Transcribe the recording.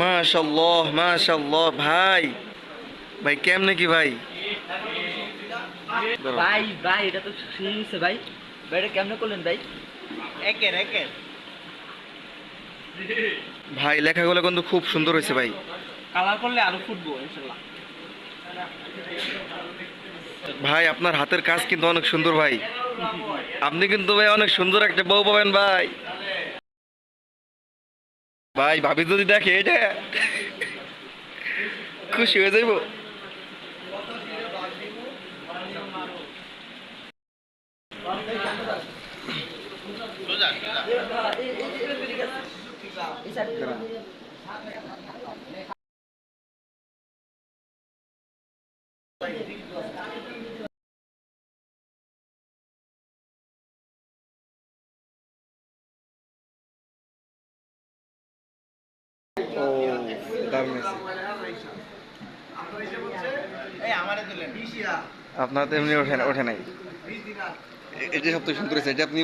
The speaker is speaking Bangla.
মাশাআল্লাহ মাশাআল্লাহ ভাই, ভাই কেমনে কি ভাই? ভাই ভাই এটা তো সেই হচ্ছে ভাই। ভাই এটা কেমনে করলেন ভাই? একের একের ভাই লেখাগুলো কিন্তু খুব সুন্দর হয়েছে ভাই। কালার করলে আরো ফুটবো ইনশাআল্লাহ। ভাই আপনার হাতের কাজ কিন্তু অনেক সুন্দর ভাই। আপনি কিন্তু ভাই অনেক সুন্দর একটা বউ পাবেন ভাই। ভাই ভাবি যদি দেখে এটা খুশি হয়ে যাইব। ও দারুণ হয়েছে। আপনার তো এমনি ওঠে নাই, এটা সবথেকে সুন্দর হয়েছে, এটা আপনি